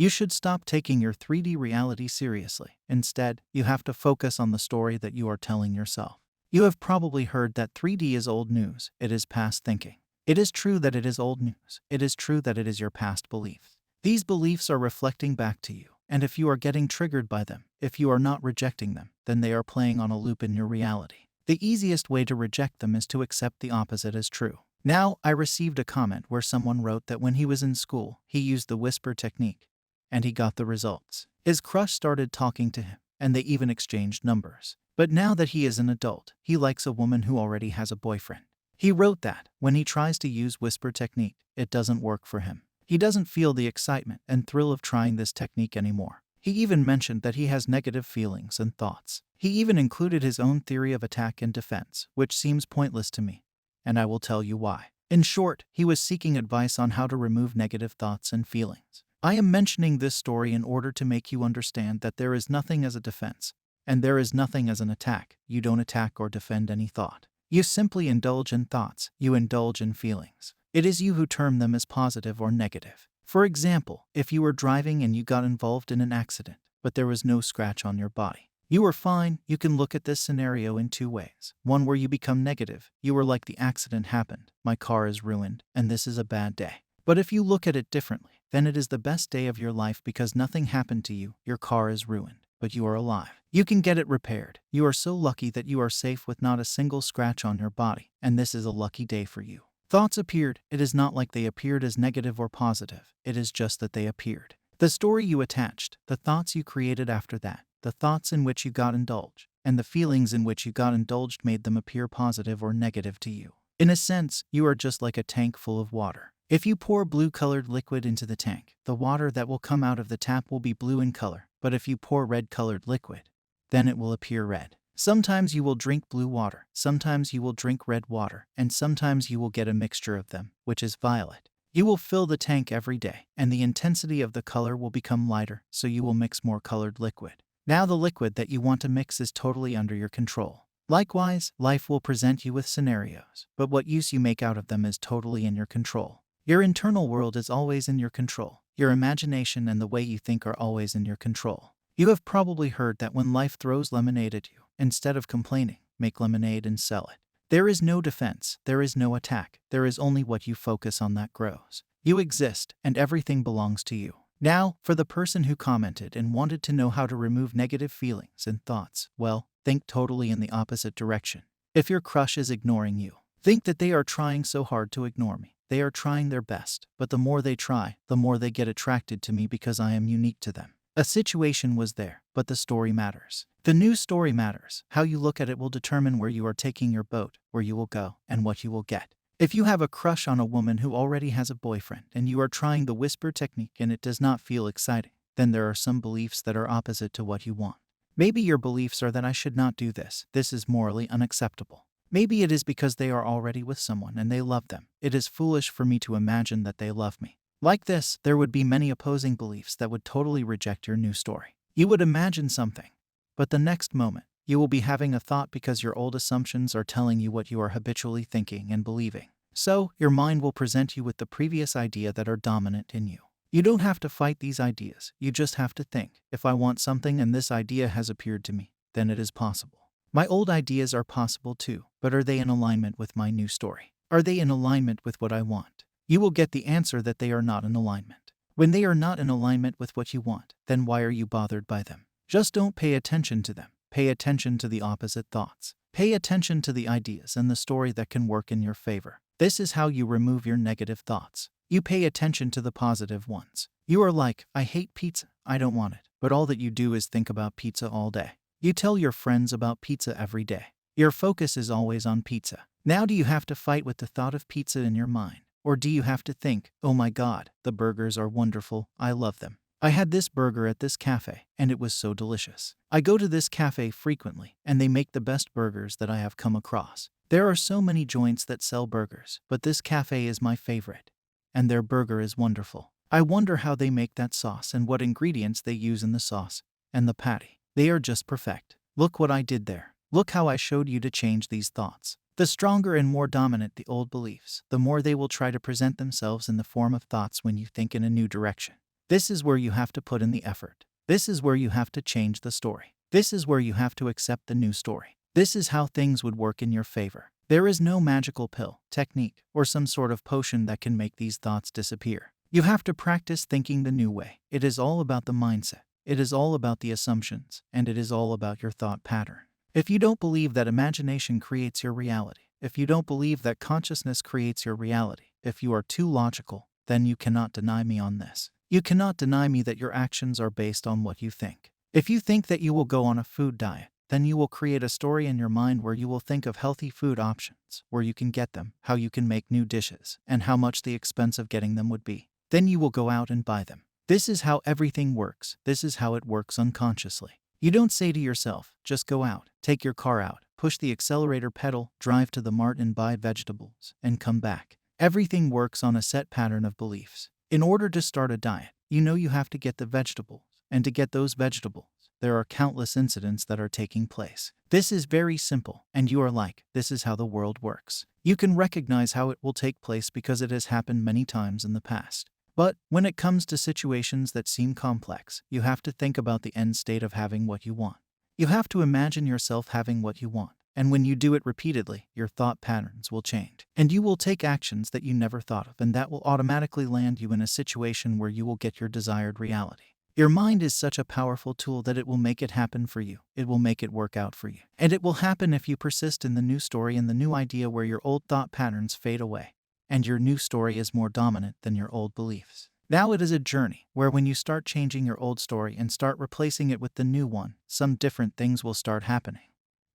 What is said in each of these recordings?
You should stop taking your 3D reality seriously. Instead, you have to focus on the story that you are telling yourself. You have probably heard that 3D is old news, it is past thinking. It is true that it is old news. It is true that it is your past beliefs. These beliefs are reflecting back to you, and if you are getting triggered by them, if you are not rejecting them, then they are playing on a loop in your reality. The easiest way to reject them is to accept the opposite as true. Now, I received a comment where someone wrote that when he was in school, he used the whisper technique, and he got the results. His crush started talking to him, and they even exchanged numbers. But now that he is an adult, he likes a woman who already has a boyfriend. He wrote that, when he tries to use whisper technique, it doesn't work for him. He doesn't feel the excitement and thrill of trying this technique anymore. He even mentioned that he has negative feelings and thoughts. He even included his own theory of attack and defense, which seems pointless to me. And I will tell you why. In short, he was seeking advice on how to remove negative thoughts and feelings. I am mentioning this story in order to make you understand that there is nothing as a defense, and there is nothing as an attack. You don't attack or defend any thought. You simply indulge in thoughts, you indulge in feelings. It is you who term them as positive or negative. For example, if you were driving and you got involved in an accident, but there was no scratch on your body, you were fine. You can look at this scenario in two ways. One where you become negative. You were like, the accident happened, my car is ruined, and this is a bad day. But if you look at it differently, then it is the best day of your life because nothing happened to you, your car is ruined, but you are alive. You can get it repaired. You are so lucky that you are safe with not a single scratch on your body, and this is a lucky day for you. Thoughts appeared. It is not like they appeared as negative or positive. It is just that they appeared. The story you attached, the thoughts you created after that, the thoughts in which you got indulged, and the feelings in which you got indulged made them appear positive or negative to you. In a sense, you are just like a tank full of water. If you pour blue-colored liquid into the tank, the water that will come out of the tap will be blue in color, but if you pour red-colored liquid, then it will appear red. Sometimes you will drink blue water, sometimes you will drink red water, and sometimes you will get a mixture of them, which is violet. You will fill the tank every day, and the intensity of the color will become lighter, so you will mix more colored liquid. Now the liquid that you want to mix is totally under your control. Likewise, life will present you with scenarios, but what use you make out of them is totally in your control. Your internal world is always in your control. Your imagination and the way you think are always in your control. You have probably heard that when life throws lemonade at you, instead of complaining, make lemonade and sell it. There is no defense, there is no attack, there is only what you focus on that grows. You exist, and everything belongs to you. Now, for the person who commented and wanted to know how to remove negative feelings and thoughts, well, think totally in the opposite direction. If your crush is ignoring you, think that they are trying so hard to ignore me. They are trying their best, but the more they try, the more they get attracted to me because I am unique to them. A situation was there, but the story matters. The new story matters. How you look at it will determine where you are taking your boat, where you will go, and what you will get. If you have a crush on a woman who already has a boyfriend and you are trying the whisper technique and it does not feel exciting, then there are some beliefs that are opposite to what you want. Maybe your beliefs are that I should not do this. This is morally unacceptable. Maybe it is because they are already with someone and they love them. It is foolish for me to imagine that they love me. Like this, there would be many opposing beliefs that would totally reject your new story. You would imagine something, but the next moment, you will be having a thought because your old assumptions are telling you what you are habitually thinking and believing. So, your mind will present you with the previous idea that are dominant in you. You don't have to fight these ideas, you just have to think, if I want something and this idea has appeared to me, then it is possible. My old ideas are possible too, but are they in alignment with my new story? Are they in alignment with what I want? You will get the answer that they are not in alignment. When they are not in alignment with what you want, then why are you bothered by them? Just don't pay attention to them. Pay attention to the opposite thoughts. Pay attention to the ideas and the story that can work in your favor. This is how you remove your negative thoughts. You pay attention to the positive ones. You are like, I hate pizza, I don't want it. But all that you do is think about pizza all day. You tell your friends about pizza every day. Your focus is always on pizza. Now do you have to fight with the thought of pizza in your mind? Or do you have to think, oh my God, the burgers are wonderful, I love them. I had this burger at this cafe, and it was so delicious. I go to this cafe frequently, and they make the best burgers that I have come across. There are so many joints that sell burgers, but this cafe is my favorite. And their burger is wonderful. I wonder how they make that sauce and what ingredients they use in the sauce. And the patty. They are just perfect. Look what I did there. Look how I showed you to change these thoughts. The stronger and more dominant the old beliefs, the more they will try to present themselves in the form of thoughts when you think in a new direction. This is where you have to put in the effort. This is where you have to change the story. This is where you have to accept the new story. This is how things would work in your favor. There is no magical pill, technique, or some sort of potion that can make these thoughts disappear. You have to practice thinking the new way. It is all about the mindset. It is all about the assumptions, and it is all about your thought pattern. If you don't believe that imagination creates your reality, if you don't believe that consciousness creates your reality, if you are too logical, then you cannot deny me on this. You cannot deny me that your actions are based on what you think. If you think that you will go on a food diet, then you will create a story in your mind where you will think of healthy food options, where you can get them, how you can make new dishes, and how much the expense of getting them would be. Then you will go out and buy them. This is how everything works. This is how it works unconsciously. You don't say to yourself, just go out, take your car out, push the accelerator pedal, drive to the mart and buy vegetables, and come back. Everything works on a set pattern of beliefs. In order to start a diet, you know you have to get the vegetables, and to get those vegetables, there are countless incidents that are taking place. This is very simple, and you are like, this is how the world works. You can recognize how it will take place because it has happened many times in the past. But when it comes to situations that seem complex, you have to think about the end state of having what you want. You have to imagine yourself having what you want. And when you do it repeatedly, your thought patterns will change. And you will take actions that you never thought of, and that will automatically land you in a situation where you will get your desired reality. Your mind is such a powerful tool that it will make it happen for you. It will make it work out for you. And it will happen if you persist in the new story and the new idea where your old thought patterns fade away, and your new story is more dominant than your old beliefs. Now it is a journey where when you start changing your old story and start replacing it with the new one, some different things will start happening.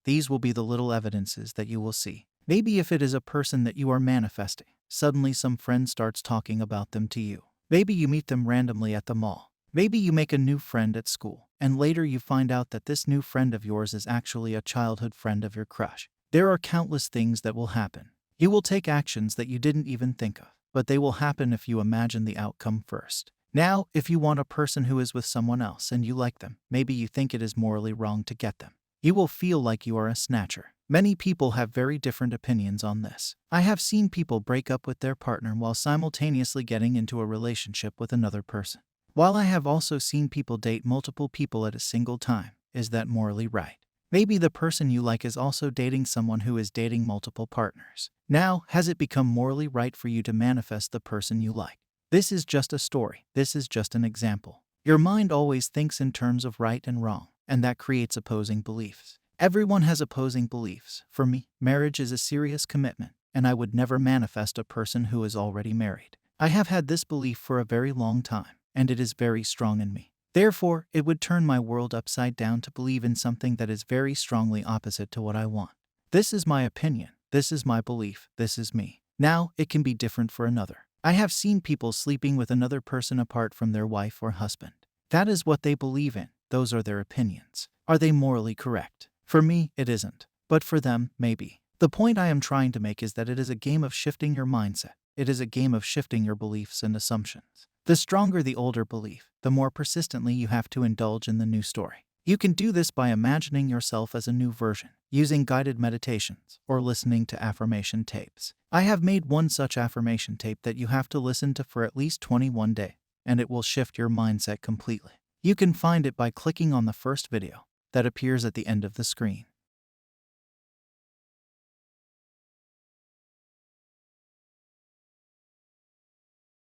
These will be the little evidences that you will see. Maybe if it is a person that you are manifesting, suddenly some friend starts talking about them to you. Maybe you meet them randomly at the mall. Maybe you make a new friend at school, and later you find out that this new friend of yours is actually a childhood friend of your crush. There are countless things that will happen. You will take actions that you didn't even think of, but they will happen if you imagine the outcome first. Now, if you want a person who is with someone else and you like them, maybe you think it is morally wrong to get them. You will feel like you are a snatcher. Many people have very different opinions on this. I have seen people break up with their partner while simultaneously getting into a relationship with another person. While I have also seen people date multiple people at a single time. Is that morally right? Maybe the person you like is also dating someone who is dating multiple partners. Now, has it become morally right for you to manifest the person you like? This is just a story. This is just an example. Your mind always thinks in terms of right and wrong, and that creates opposing beliefs. Everyone has opposing beliefs. For me, marriage is a serious commitment, and I would never manifest a person who is already married. I have had this belief for a very long time, and it is very strong in me. Therefore, it would turn my world upside down to believe in something that is very strongly opposite to what I want. This is my opinion. This is my belief. This is me. Now, it can be different for another. I have seen people sleeping with another person apart from their wife or husband. That is what they believe in. Those are their opinions. Are they morally correct? For me, it isn't. But for them, maybe. The point I am trying to make is that it is a game of shifting your mindset. It is a game of shifting your beliefs and assumptions. The stronger the older belief, the more persistently you have to indulge in the new story. You can do this by imagining yourself as a new version, using guided meditations, or listening to affirmation tapes. I have made one such affirmation tape that you have to listen to for at least 21 days, and it will shift your mindset completely. You can find it by clicking on the first video that appears at the end of the screen.